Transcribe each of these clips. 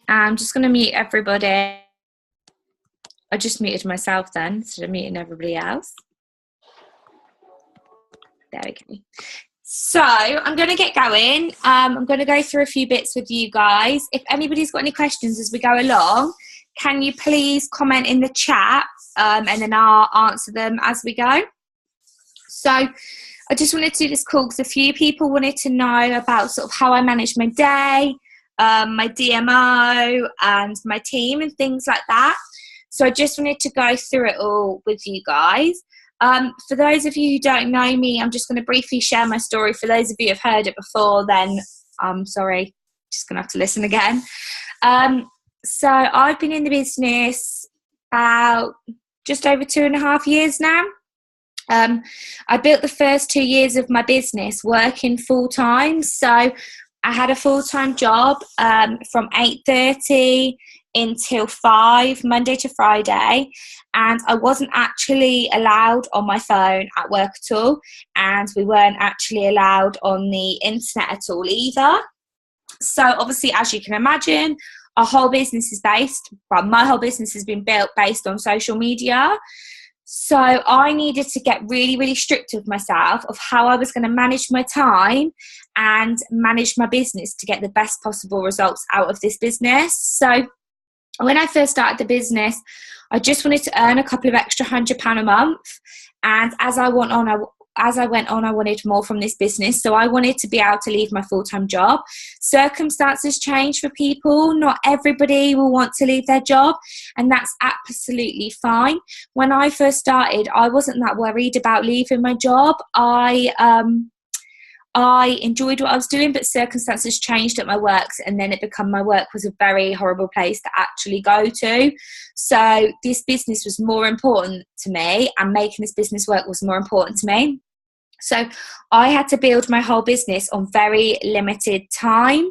I'm just going to mute everybody. I just muted myself then instead of muting everybody else. There we go. So I'm going to get going. I'm going to go through a few bits with you guys. If anybody's got any questions as we go along, can you please comment in the chat, and then I'll answer them as we go. So I just wanted to do this call because a few people wanted to know about sort of how I manage my day, my DMO and my team and things like that. So I just wanted to go through it all with you guys. For those of you who don't know me, I'm just going to briefly share my story. For those of you who have heard it before, then I'm sorry, just going to have to listen again. So I've been in the business about just over 2.5 years now. I built the first 2 years of my business working full-time. So I had a full-time job from 8:30 until 5, Monday to Friday, and I wasn't actually allowed on my phone at work at all, and we weren't actually allowed on the internet at all either. So obviously, as you can imagine, our whole business is my whole business has been built based on social media. So I needed to get really, really strict with myself of how I was going to manage my time and manage my business to get the best possible results out of this business. So when I first started the business, I just wanted to earn a couple of extra £100 a month. And as I went on, I wanted more from this business. So I wanted to be able to leave my full-time job. Circumstances change for people. Not everybody will want to leave their job, and that's absolutely fine. When I first started, I wasn't that worried about leaving my job. I enjoyed what I was doing, but circumstances changed at my work, and then my work was a very horrible place to actually go to. So this business was more important to me, and making this business work was more important to me. So I had to build my whole business on very limited time,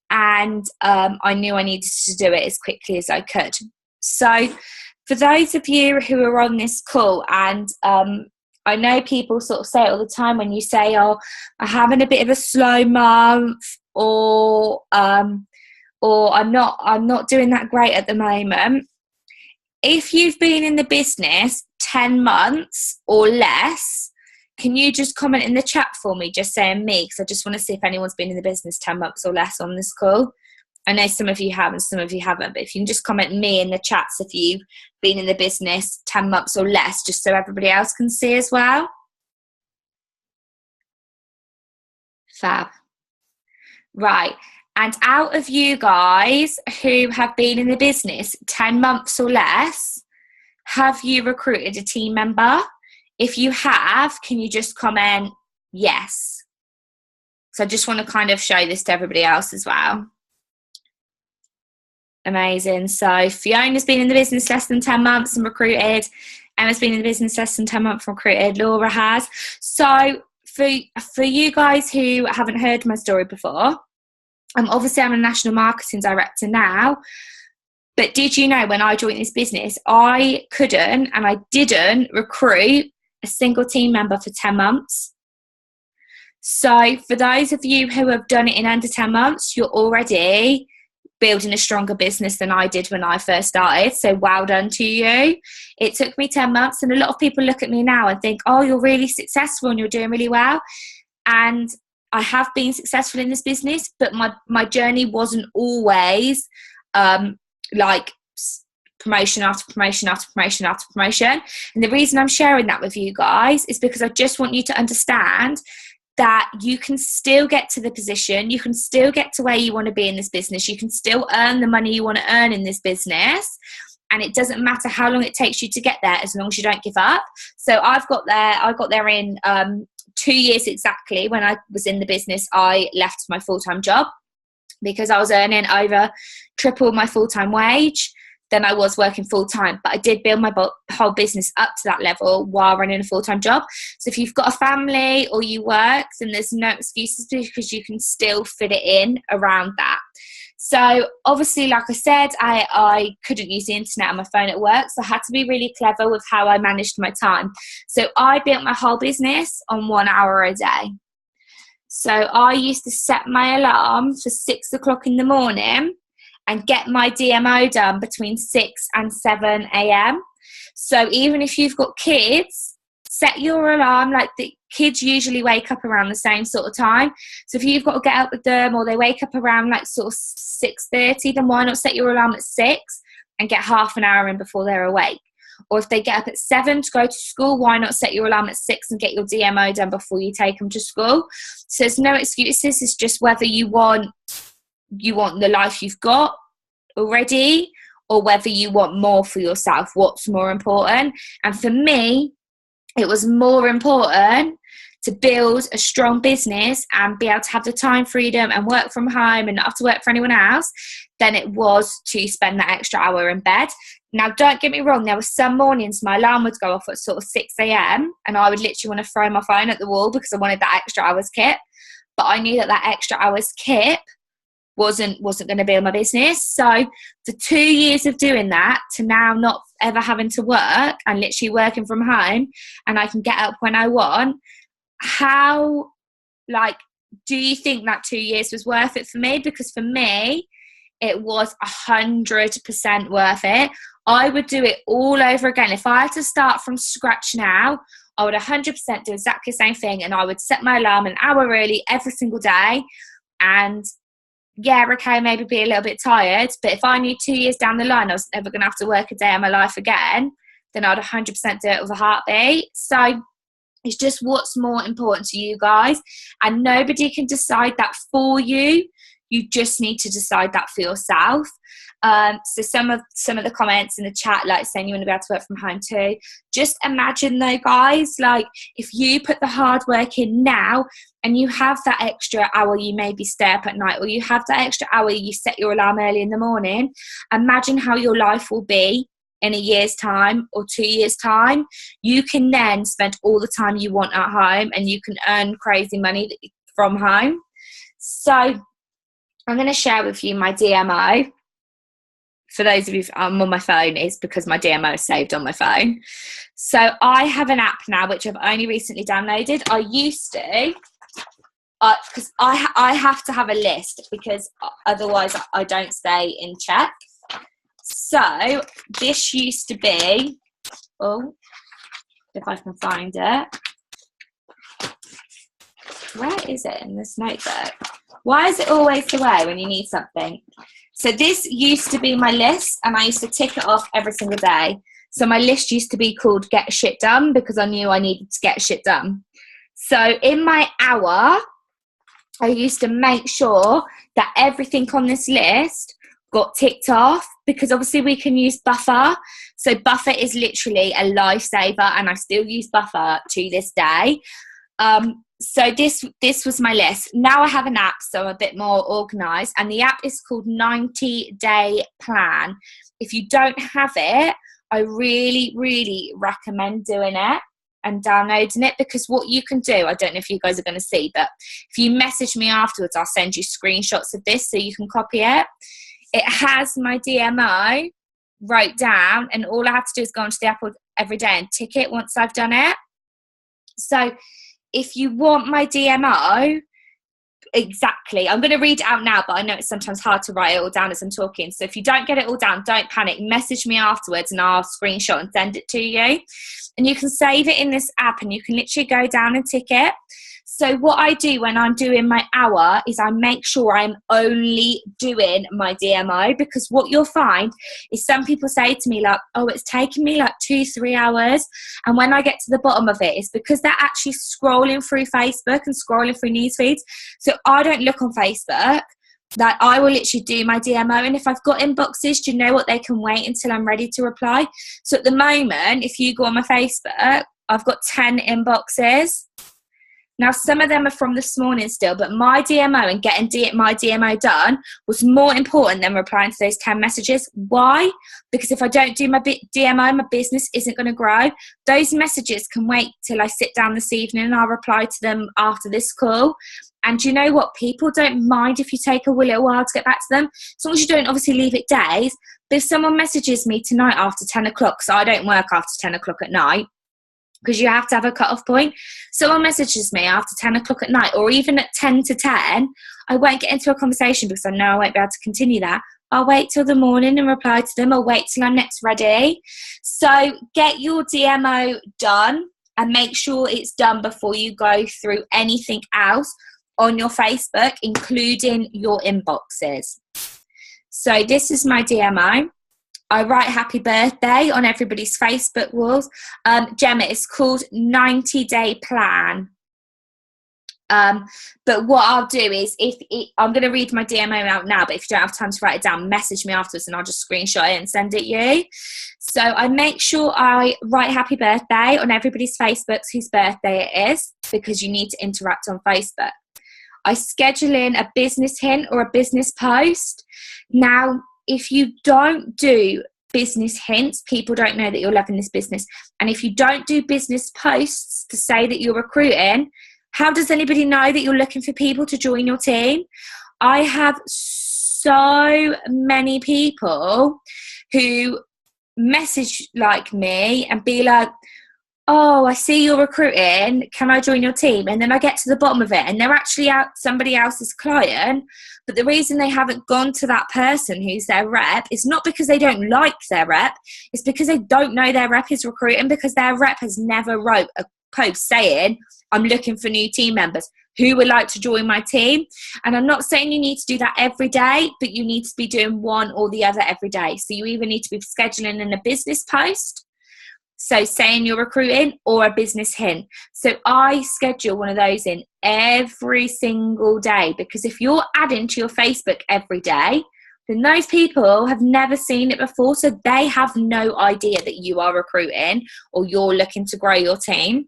and I knew I needed to do it as quickly as I could. So for those of you who are on this call, and I know people sort of say it all the time when you say, oh, I'm having a bit of a slow month, or I'm not doing that great at the moment. If you've been in the business 10 months or less, can you just comment in the chat for me, just saying me, because I just want to see if anyone's been in the business 10 months or less on this call. I know some of you have and some of you haven't, but if you can just comment me in the chats if you've been in the business 10 months or less, just so everybody else can see as well. Fab. Right. And out of you guys who have been in the business 10 months or less, have you recruited a team member? If you have, can you just comment yes? So I just want to kind of show this to everybody else as well. Amazing. So Fiona's been in the business less than 10 months and recruited. Emma's been in the business less than 10 months and recruited. Laura has. So for you guys who haven't heard my story before, obviously I'm a national marketing director now. But did you know when I joined this business, I couldn't and I didn't recruit a single team member for 10 months. So for those of you who have done it in under 10 months, you're already building a stronger business than I did when I first started. So well done to you. It took me 10 months, and a lot of people look at me now and think, oh, you're really successful and you're doing really well. And I have been successful in this business, but my journey wasn't always like promotion after promotion after promotion after promotion. And the reason I'm sharing that with you guys is because I just want you to understand that you can still get to the position, you can still get to where you want to be in this business, you can still earn the money you want to earn in this business, and it doesn't matter how long it takes you to get there as long as you don't give up. So I got there in 2 years exactly. When I was in the business, I left my full-time job because I was earning over triple my full-time wage than I was working full-time. But I did build my whole business up to that level while running a full-time job. So if you've got a family or you work, then there's no excuses, because you can still fit it in around that. So obviously, like I said, I couldn't use the internet on my phone at work, so I had to be really clever with how I managed my time. So I built my whole business on 1 hour a day. So I used to set my alarm for 6 o'clock in the morning, and get my DMO done between 6 and 7 a.m. So even if you've got kids, set your alarm. Like, the kids usually wake up around the same sort of time. So if you've got to get up with them, or they wake up around like sort of 6:30, then why not set your alarm at 6 and get half an hour in before they're awake? Or if they get up at 7 to go to school, why not set your alarm at 6 and get your DMO done before you take them to school? So there's no excuses. It's just whether you want the life you've got already, or whether you want more for yourself. What's more important? And for me, it was more important to build a strong business and be able to have the time freedom and work from home and not have to work for anyone else than it was to spend that extra hour in bed. Now, don't get me wrong, there were some mornings my alarm would go off at sort of 6 a.m. and I would literally want to throw my phone at the wall because I wanted that extra hour's kip. But I knew that extra hour's kip wasn't going to build my business. So for 2 years of doing that, to now not ever having to work and literally working from home, and I can get up when I want, how, like, do you think that 2 years was worth it for me? Because for me, it was 100% worth it. I would do it all over again. If I had to start from scratch now, I would 100% do exactly the same thing, and I would set my alarm an hour early every single day. And yeah, okay, maybe be a little bit tired, but if I knew 2 years down the line I was never going to have to work a day in my life again, then I'd 100% do it with a heartbeat. So it's just what's more important to you guys, and nobody can decide that for you. You just need to decide that for yourself. So some of the comments in the chat, like saying you want to be able to work from home too. Just imagine though, guys, like if you put the hard work in now and you have that extra hour, you maybe stay up at night, or you have that extra hour, you set your alarm early in the morning. Imagine how your life will be in a year's time or 2 years' time. You can then spend all the time you want at home, and you can earn crazy money from home. So I'm going to share with you my DMO. For those of you, I'm on my phone, is because my DMO is saved on my phone. So I have an app now, which I've only recently downloaded. I used to, because I have to have a list, because otherwise I don't stay in check. So this used to be, if I can find it. Where is it in this notebook? Why is it always the way when you need something? So this used to be my list, and I used to tick it off every single day. So my list used to be called Get Shit Done, because I knew I needed to get shit done. So in my hour, I used to make sure that everything on this list got ticked off, because obviously we can use Buffer. So Buffer is literally a lifesaver, and I still use Buffer to this day. So this was my list. Now I have an app, so I'm a bit more organised, and the app is called 90-Day Plan. If you don't have it, I really, really recommend doing it and downloading it, because what you can do, I don't know if you guys are going to see, but if you message me afterwards, I'll send you screenshots of this so you can copy it. It has my DMO wrote down, and all I have to do is go onto the app every day and tick it once I've done it. So if you want my DMO, exactly, I'm going to read it out now, but I know it's sometimes hard to write it all down as I'm talking. So if you don't get it all down, don't panic. Message me afterwards and I'll screenshot and send it to you. And you can save it in this app, and you can literally go down and tick it. So what I do when I'm doing my hour is I make sure I'm only doing my DMO, because what you'll find is some people say to me like, oh, it's taking me like 2-3 hours. And when I get to the bottom of it, it's because they're actually scrolling through Facebook and scrolling through news feeds. So I don't look on Facebook. That I will literally do my DMO, and if I've got inboxes, do you know what, they can wait until I'm ready to reply. So at the moment, if you go on my Facebook, I've got 10 inboxes. Now, some of them are from this morning still, but my DMO and getting my DMO done was more important than replying to those 10 messages. Why? Because if I don't do my DMO, my business isn't going to grow. Those messages can wait till I sit down this evening, and I'll reply to them after this call. And you know what? People don't mind if you take a little while to get back to them, as long as you don't obviously leave it days. But if someone messages me tonight after 10 o'clock, so I don't work after 10 o'clock at night, because you have to have a cut-off point. Someone messages me after 10 o'clock at night, or even at 10 to 10, I won't get into a conversation because I know I won't be able to continue that. I'll wait till the morning and reply to them. I'll wait till I'm next ready. So get your DMO done and make sure it's done before you go through anything else on your Facebook, including your inboxes. So this is my DMO. I write happy birthday on everybody's Facebook walls. Gemma, it's called 90-day plan. But what I'll do is, I'm going to read my DMO out now, but if you don't have time to write it down, message me afterwards and I'll just screenshot it and send it you. So I make sure I write happy birthday on everybody's Facebooks whose birthday it is, because you need to interact on Facebook. I schedule in a business hint or a business post. Now, if you don't do business hints, people don't know that you're loving this business. And if you don't do business posts to say that you're recruiting, how does anybody know that you're looking for people to join your team? I have so many people who message like me and be like, oh, I see you're recruiting, can I join your team? And then I get to the bottom of it and they're actually out somebody else's client, but the reason they haven't gone to that person who's their rep is not because they don't like their rep, it's because they don't know their rep is recruiting, because their rep has never wrote a post saying, I'm looking for new team members who would like to join my team. And I'm not saying you need to do that every day, but you need to be doing one or the other every day. So you either need to be scheduling in a business post, so saying you're recruiting, or a business hint. So I schedule one of those in every single day, because if you're adding to your Facebook every day, then those people have never seen it before. So they have no idea that you are recruiting or you're looking to grow your team.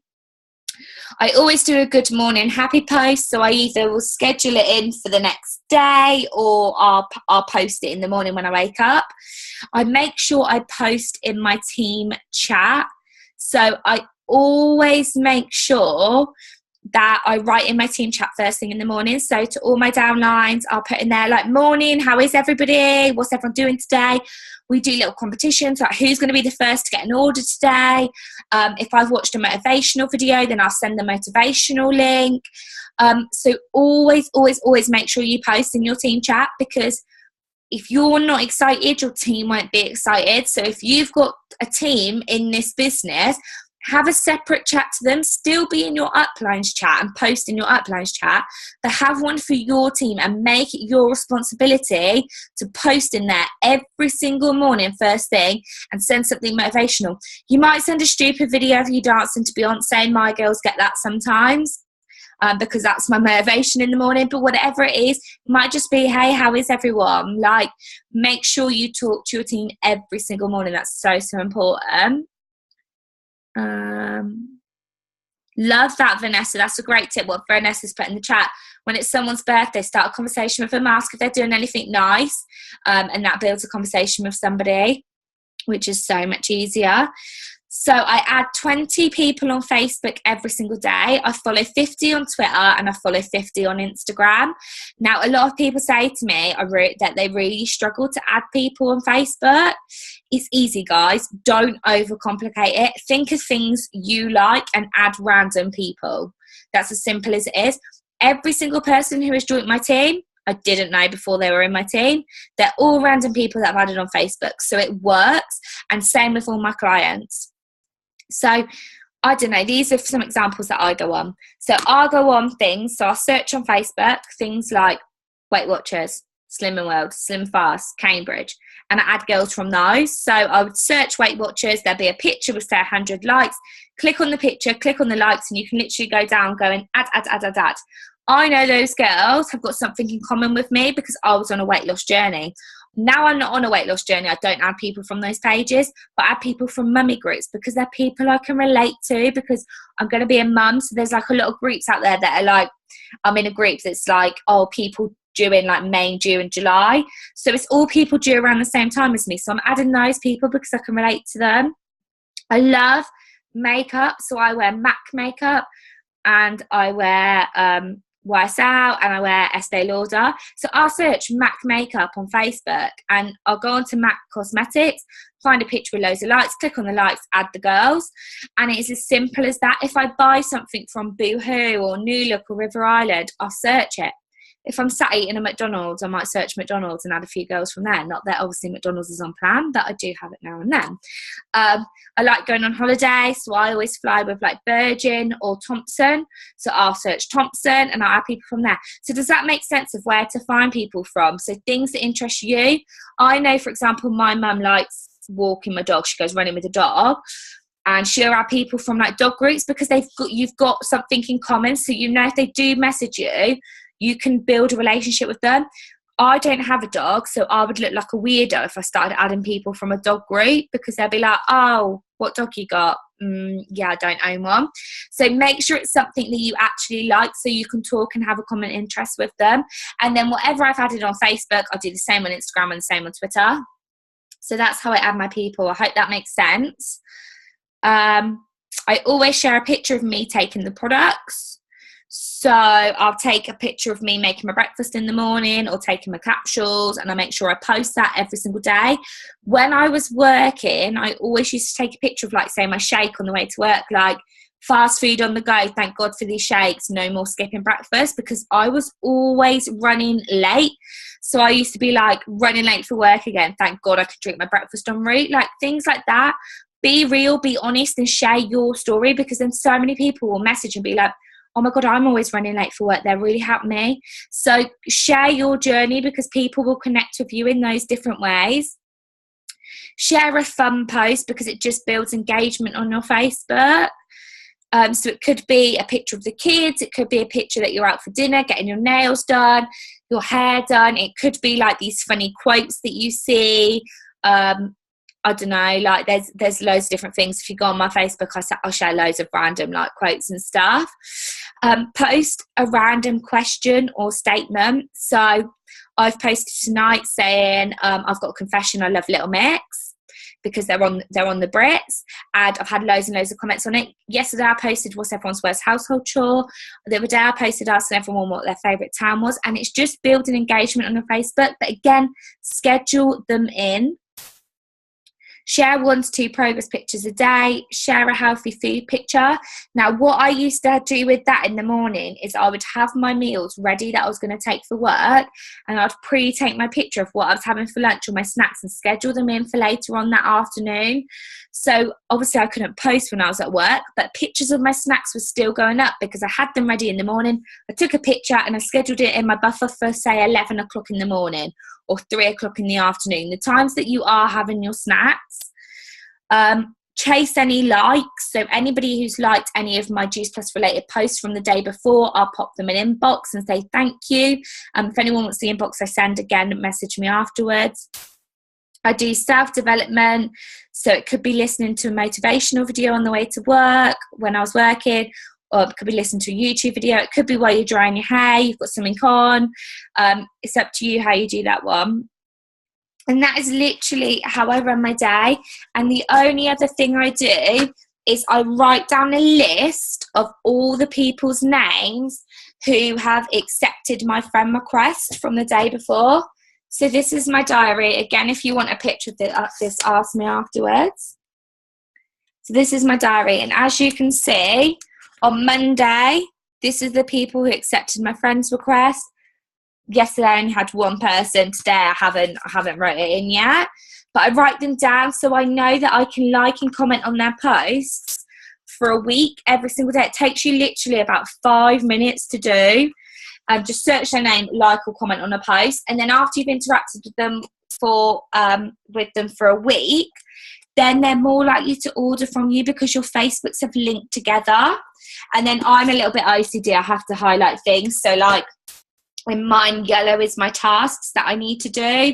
I always do a good morning happy post, so I either will schedule it in for the next day or I'll post it in the morning when I wake up. I make sure I post in my team chat, so I always make sure that I write in my team chat first thing in the morning. So to all my downlines, I'll put in there like, morning, how is everybody? What's everyone doing today? We do little competitions, like who's going to be the first to get an order today. If I've watched a motivational video, then I'll send the motivational link. So always make sure you post in your team chat, because if you're not excited, your team won't be excited. So if you've got a team in this business, have a separate chat to them, still be in your uplines chat and post in your uplines chat, but have one for your team and make it your responsibility to post in there every single morning first thing and send something motivational. You might send a stupid video of you dancing to Beyonce. My girls get that sometimes because that's my motivation in the morning, but whatever it is, it might just be, hey, how is everyone? Like, make sure you talk to your team every single morning. That's so important. Love that, Vanessa. That's a great tip what Vanessa's put in the chat. When it's someone's birthday, start a conversation with them, ask if they're doing anything nice, and that builds a conversation with somebody, which is so much easier. So I add 20 people on Facebook every single day. I follow 50 on Twitter and I follow 50 on Instagram. Now, a lot of people say to me that they really struggle to add people on Facebook. It's easy, guys. Don't overcomplicate it. Think of things you like and add random people. That's as simple as it is. Every single person who has joined my team, I didn't know before they were in my team. They're all random people that I've added on Facebook. So it works. And same with all my clients. So, I don't know, these are some examples that I go on. So I'll go on things, so I'll search on Facebook, things like Weight Watchers, Slim and World, Slim Fast, Cambridge, and I add girls from those. So I would search Weight Watchers, there'll be a picture with say 100 likes, click on the picture, click on the likes, and you can literally go down going add. I know those girls have got something in common with me because I was on a weight loss journey. Now I'm not on a weight loss journey. I don't add people from those pages, but I add people from mummy groups because they're people I can relate to, because I'm going to be a mum. So there's like a lot of groups out there that are like, I'm in a group that's like, oh, people due in like May, June, July. So it's all people due around the same time as me. So I'm adding those people because I can relate to them. I love makeup. So I wear MAC makeup and I wear YSL and I wear Estee Lauder. So I'll search MAC makeup on Facebook and I'll go on to MAC Cosmetics, find a picture with loads of likes, click on the likes, add the girls. And it's as simple as that. If I buy something from Boohoo or New Look or River Island, I'll search it. if I'm sat eating a McDonald's, I might search McDonald's and add a few girls from there. Not that obviously McDonald's is on plan, but I do have it now and then. I like going on holiday, so I always fly with like Virgin or Thompson. So I'll search Thompson and I'll add people from there. So does that make sense of where to find people from? So things that interest you. I know, for example, my mum likes walking my dog. She goes running with the dog. And she'll have people from like dog groups because you've got something in common. So you know if they do message you, you can build a relationship with them. I don't have a dog, so I would look like a weirdo if I started adding people from a dog group because they'll be like, oh, what dog you got? Yeah, I don't own one. So make sure it's something that you actually like so you can talk and have a common interest with them. And then whatever I've added on Facebook, I'll do the same on Instagram and the same on Twitter. So that's how I add my people. I hope that makes sense. I always share a picture of me taking the products. So I'll take a picture of me making my breakfast in the morning or taking my capsules, and I make sure I post that every single day. When I was working, I always used to take a picture of, like, say, my shake on the way to work, like fast food on the go, thank God for these shakes, no more skipping breakfast, because I was always running late. So I used to be like running late for work again, thank God I could drink my breakfast en route, like things like that. Be real, be honest, and share your story, because then so many people will message and be like, oh my God, I'm always running late for work. They really helped me. So share your journey because people will connect with you in those different ways. Share a fun post because it just builds engagement on your Facebook. So it could be a picture of the kids. It could be a picture that you're out for dinner, getting your nails done, your hair done. It could be like these funny quotes that you see. I don't know, like there's loads of different things. If you go on my Facebook, I'll share loads of random like quotes and stuff. Post a random question or statement. So I've posted tonight saying I've got a confession, I love Little Mix, because they're on the Brits, and I've had loads and loads of comments on it. Yesterday I posted what's everyone's worst household chore. The other day I posted asking everyone what their favourite town was, and it's just building engagement on your Facebook. But again, schedule them in. Share 1 to 2 progress pictures a day. Share a healthy food picture. Now, what I used to do with that in the morning is I would have my meals ready that I was going to take for work, and I'd pre-take my picture of what I was having for lunch or my snacks and schedule them in for later on that afternoon. So obviously I couldn't post when I was at work, but pictures of my snacks were still going up because I had them ready in the morning. I took a picture and I scheduled it in my buffer for, say, 11 o'clock in the morning or 3 o'clock in the afternoon, the times that you are having your snacks. Chase any likes. So anybody who's liked any of my Juice Plus related posts from the day before, I'll pop them in inbox and say thank you. If anyone wants the inbox I send, again, message me afterwards. I do self-development, so it could be listening to a motivational video on the way to work when I was working, or it could be listening to a YouTube video. It could be while you're drying your hair, you've got something on. It's up to you how you do that one. And that is literally how I run my day. And the only other thing I do is I write down a list of all the people's names who have accepted my friend request from the day before. So this is my diary. Again, if you want a picture of this, ask me afterwards. So this is my diary. And as you can see, on Monday, this is the people who accepted my friend's request. Yesterday I only had 1 person. Today I haven't wrote it in yet. But I write them down so I know that I can like and comment on their posts for a week every single day. It takes you literally about 5 minutes to do. Just search their name, like or comment on a post, and then after you've interacted with them for a week, then they're more likely to order from you because your Facebooks have linked together. And then I'm a little bit OCD. I have to highlight things. So like in mine, yellow is my tasks that I need to do.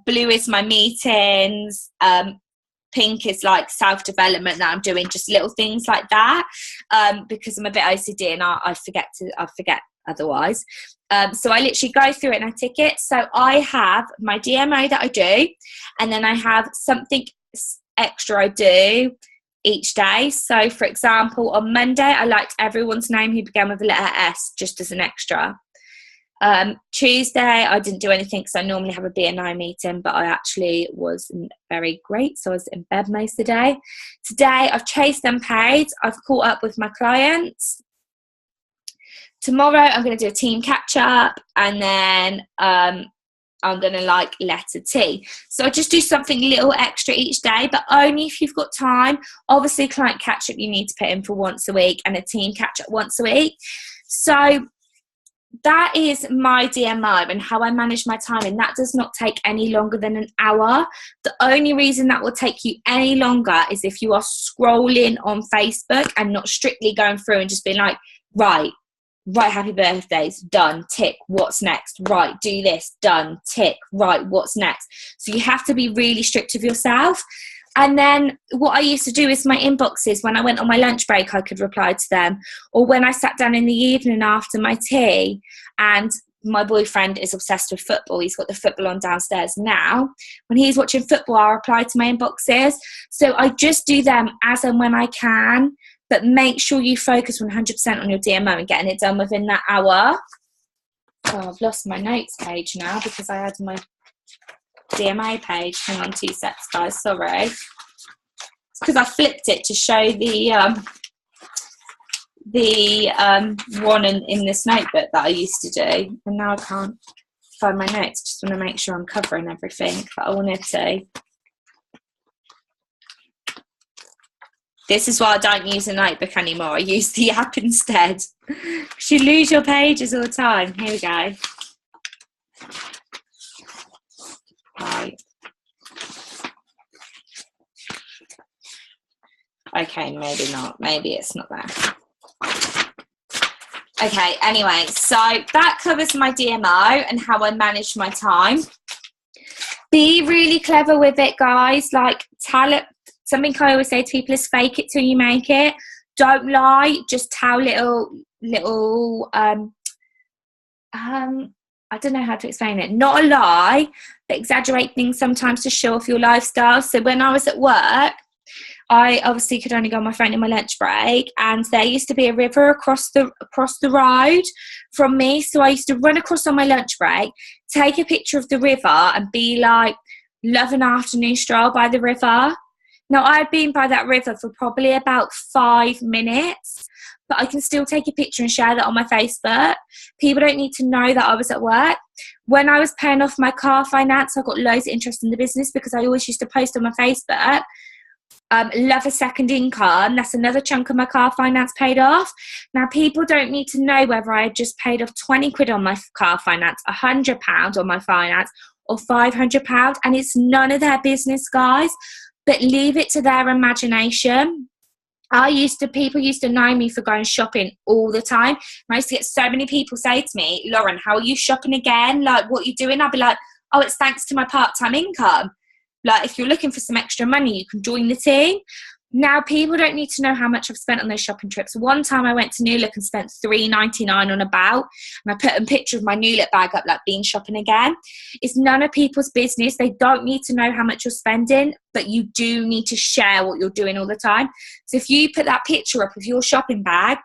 Blue is my meetings. Pink is like self-development that I'm doing, just little things like that, because I'm a bit OCD and I forget otherwise. So I literally go through it and I tick it. So I have my DMO that I do, and then I have something extra I do each day. So for example, on Monday, I liked everyone's name who began with the letter S, just as an extra. Tuesday, I didn't do anything because I normally have a BNI meeting, but I actually wasn't very great, so I was in bed most of the day. Today, I've chased them paid. I've caught up with my clients. tomorrow I'm going to do a team catch up, and then I'm going to like letter T. So I just do something little extra each day, but only if you've got time. Obviously, client catch up you need to put in for once a week, and a team catch up once a week. So that is my DMO and how I manage my time, and that does not take any longer than an hour. The only reason that will take you any longer is if you are scrolling on Facebook and not strictly going through and just being like, right, happy birthdays, done, tick, what's next, right, do this, done, tick, right, what's next. So you have to be really strict with yourself. And then what I used to do is my inboxes, when I went on my lunch break, I could reply to them. Or when I sat down in the evening after my tea, and my boyfriend is obsessed with football. He's got the football on downstairs now. When he's watching football, I'll reply to my inboxes. So I just do them as and when I can, but make sure you focus 100% on your DMO and getting it done within that hour. Oh, I've lost my notes page now because I had my DMO page. Hang on 2 seconds, guys. Sorry. It's because I flipped it to show the one in this notebook that I used to do, and now I can't find my notes. Just want to make sure I'm covering everything that I wanted to. This is why I don't use a notebook anymore. I use the app instead. You lose your pages all the time. Here we go. Right. Okay, maybe not. Maybe it's not there. Okay, anyway, so that covers my DMO and how I manage my time. Be really clever with it, guys. Like, tell it. Something I always say to people is fake it till you make it. Don't lie. Just tell little I don't know how to explain it. Not a lie, but exaggerate things sometimes to show off your lifestyle. So when I was at work, I obviously could only go on my phone in my lunch break, and there used to be a river across the road from me. So I used to run across on my lunch break, take a picture of the river, and be like, love an afternoon stroll by the river. Now, I'd been by that river for probably about 5 minutes, but I can still take a picture and share that on my Facebook. People don't need to know that I was at work. When I was paying off my car finance, I got loads of interest in the business because I always used to post on my Facebook, love a second income. That's another chunk of my car finance paid off. Now, people don't need to know whether I had just paid off 20 quid on my car finance, £100 on my finance, or £500, and it's none of their business, guys. But leave it to their imagination. People used to know me for going shopping all the time. I used to get so many people say to me, Lauren, how are you shopping again? Like, what are you doing? I'd be like, oh, it's thanks to my part-time income. Like, if you're looking for some extra money, you can join the team. Now, people don't need to know how much I've spent on those shopping trips. One time I went to New Look and spent $3.99 on a bout, and I put a picture of my New Look bag up like being shopping again. It's none of people's business. They don't need to know how much you're spending, but you do need to share what you're doing all the time. So if you put that picture up of your shopping bag,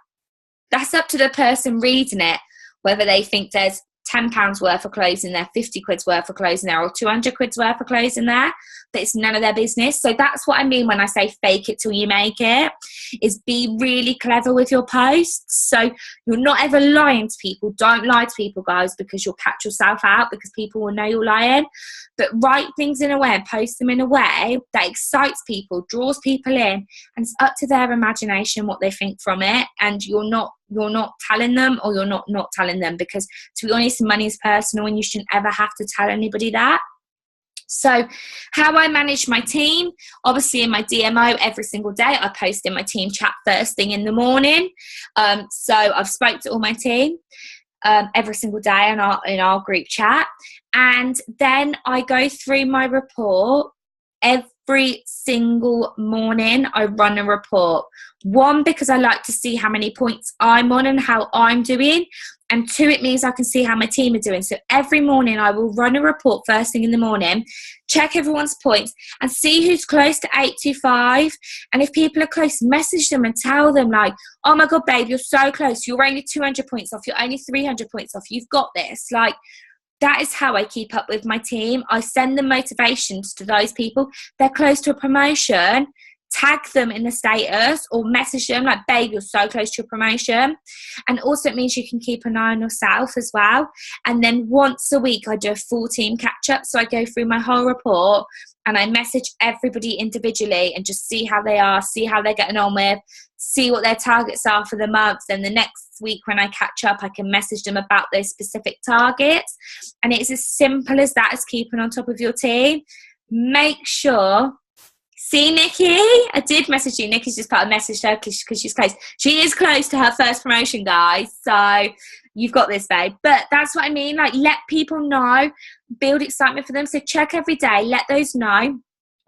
that's up to the person reading it, whether they think there's £10 worth of clothes in there, 50 quid's worth of clothes in there, or 200 quid's worth of clothes in there, but it's none of their business. So that's what I mean when I say fake it till you make it, is be really clever with your posts. So you're not ever lying to people. Don't lie to people, guys, because you'll catch yourself out, because people will know you're lying. But write things in a way and post them in a way that excites people, draws people in, and it's up to their imagination what they think from it. And you're not telling them, or you're not telling them, because to be honest, money is personal and you shouldn't ever have to tell anybody that. So how I manage my team, obviously in my DMO every single day, I post in my team chat first thing in the morning. So I've spoke to all my team every single day in our group chat. And then I go through my report every single morning. I run a report. 1, because I like to see how many points I'm on and how I'm doing. And 2, it means I can see how my team are doing. So every morning I will run a report first thing in the morning, check everyone's points and see who's close to 825. And if people are close, message them and tell them like, oh my God, babe, you're so close. You're only 200 points off. You're only 300 points off. You've got this. Like, that is how I keep up with my team. I send them motivations to those people. They're close to a promotion. tag them in the status or message them like, babe, you're so close to your promotion. And also it means you can keep an eye on yourself as well. And then once a week I do a full team catch up. So I go through my whole report and I message everybody individually and just see how they are, see how they're getting on with, see what their targets are for the month. Then the next week when I catch up, I can message them about those specific targets. And it's as simple as that, as keeping on top of your team. Make sure. See, Nikki, I did message you. Nikki's just put a message to her because she's close. She is close to her first promotion, guys. So you've got this, babe. But that's what I mean. Like, let people know, build excitement for them. So check every day, let those know.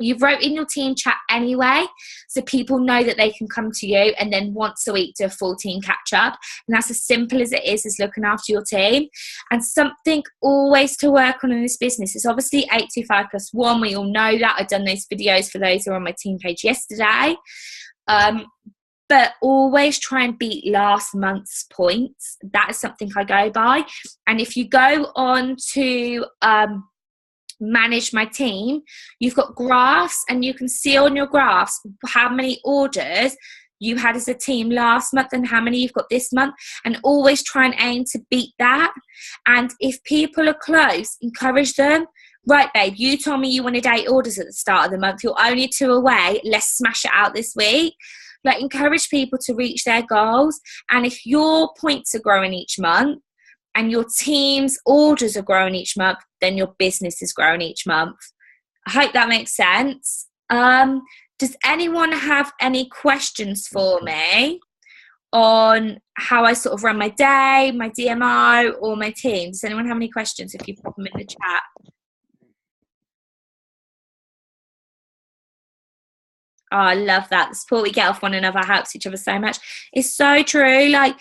You've wrote in your team chat anyway, so people know that they can come to you, and then once a week do a full team catch up. And that's as simple as it is looking after your team. And something always to work on in this business is obviously 825+1. We all know that. I've done those videos for those who are on my team page yesterday. But always try and beat last month's points. That is something I go by. And if you go on to manage my team, you've got graphs, and you can see on your graphs how many orders you had as a team last month and how many you've got this month, and always try and aim to beat that. And if people are close, encourage them. Right, babe, you told me you wanted 8 orders at the start of the month. You're only 2 away. Let's smash it out this week. Like, encourage people to reach their goals. And if your points are growing each month and your team's orders are growing each month, then your business is growing each month. I hope that makes sense. Does anyone have any questions for me on how I sort of run my day, my DMO, or my team? Does anyone have any questions? If you pop them in the chat. Oh, I love that. The support we get off one another helps each other so much. It's so true. Like,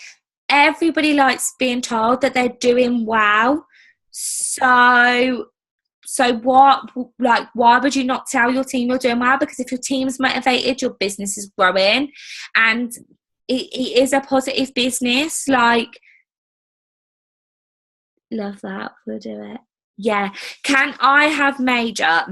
everybody likes being told that they're doing well. So what, like, why would you not tell your team you're doing well? Because if your team's motivated, your business is growing, and it is a positive business. Like, love that. We'll do it. Yeah. Can I have major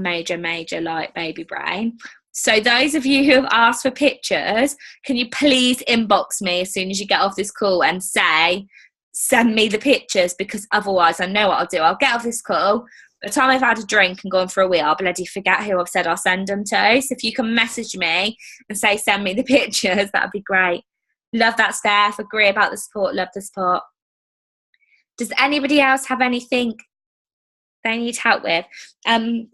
like baby brain? So those of you who have asked for pictures, can you please inbox me as soon as you get off this call and say, send me the pictures, because otherwise I know what I'll do. I'll get off this call. By the time I've had a drink and gone for a wee, I'll bloody forget who I've said I'll send them to. So if you can message me and say, send me the pictures, that'd be great. Love that, Steph. Agree about the support. Love the support. Does anybody else have anything they need help with,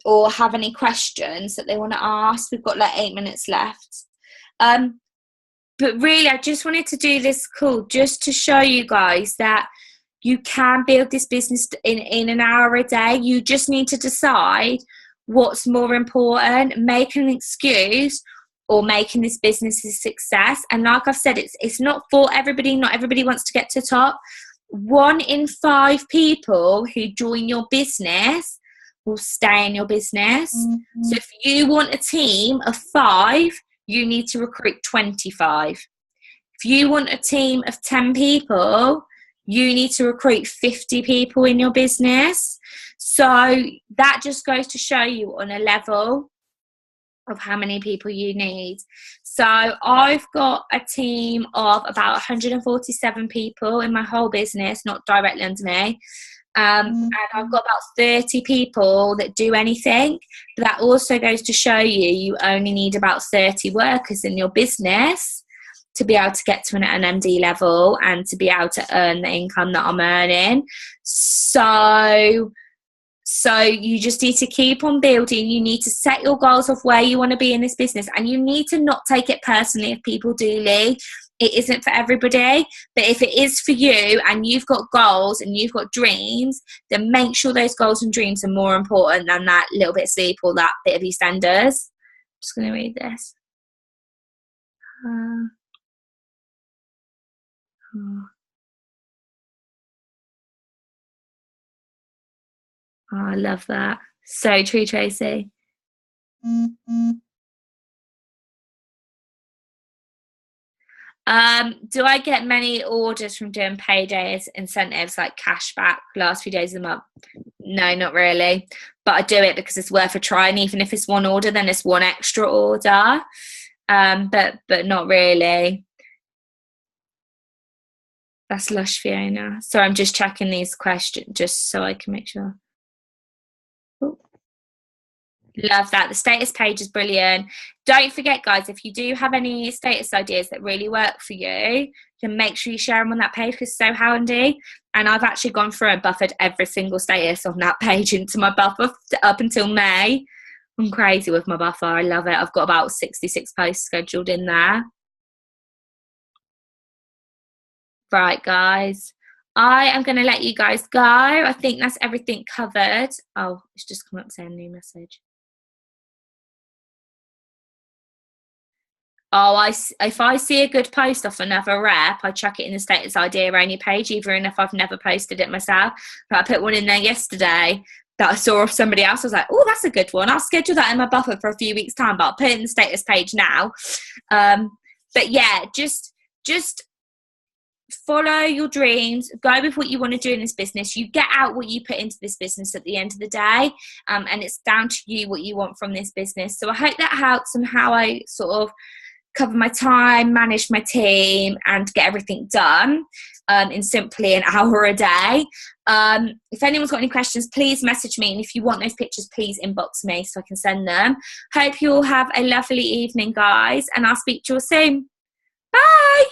or have any questions that they want to ask? We've got like 8 minutes left. But really, I just wanted to do this call just to show you guys that you can build this business in an hour a day. You just need to decide what's more important, make an excuse or making this business a success. And like I've said, it's not for everybody. Not everybody wants to get to the top. 1 in 5 people who join your business will stay in your business. Mm-hmm. So if you want a team of 5, you need to recruit 25. If you want a team of 10 people, you need to recruit 50 people in your business. So that just goes to show you on a level of how many people you need. So I've got a team of about 147 people in my whole business, not directly under me. And I've got about 30 people that do anything. But that also goes to show you only need about 30 workers in your business to be able to get to an MD level and to be able to earn the income that I'm earning. So you just need to keep on building. You need to set your goals of where you want to be in this business, and you need to not take it personally if people do leave. It isn't for everybody, but if it is for you and you've got goals and you've got dreams, then make sure those goals and dreams are more important than that little bit of sleep or that bit of EastEnders. Just going to read this. Oh, I love that. So true, Tracy. Do I get many orders from doing paydays, incentives like cashback last few days of the month? No, not really. But I do it because it's worth a try. And even if it's 1 order, then it's 1 extra order. but not really. That's lush, Fiona. So I'm just checking these questions just so I can make sure. Ooh. Love that. The status page is brilliant. Don't forget, guys, if you do have any status ideas that really work for you, then make sure you share them on that page because it's so handy. And I've actually gone through and buffered every single status on that page into my buffer up until May. I'm crazy with my buffer. I love it. I've got about 66 posts scheduled in there. Right, guys. I am going to let you guys go. I think that's everything covered. Oh, it's just come up saying new message. Oh, if I see a good post off another rep, I chuck it in the status idea only page, even if I've never posted it myself. But I put one in there yesterday that I saw of somebody else. I was like, oh, that's a good one. I'll schedule that in my buffer for a few weeks' time, but I'll put it in the status page now. But yeah, just follow your dreams, go with what you want to do in this business. You get out what you put into this business at the end of the day, and it's down to you what you want from this business. So I hope that helps and how I sort of cover my time, manage my team, and get everything done in simply an hour a day. If anyone's got any questions, please message me, and if you want those pictures, please inbox me so I can send them. Hope you all have a lovely evening, guys, and I'll speak to you all soon. Bye.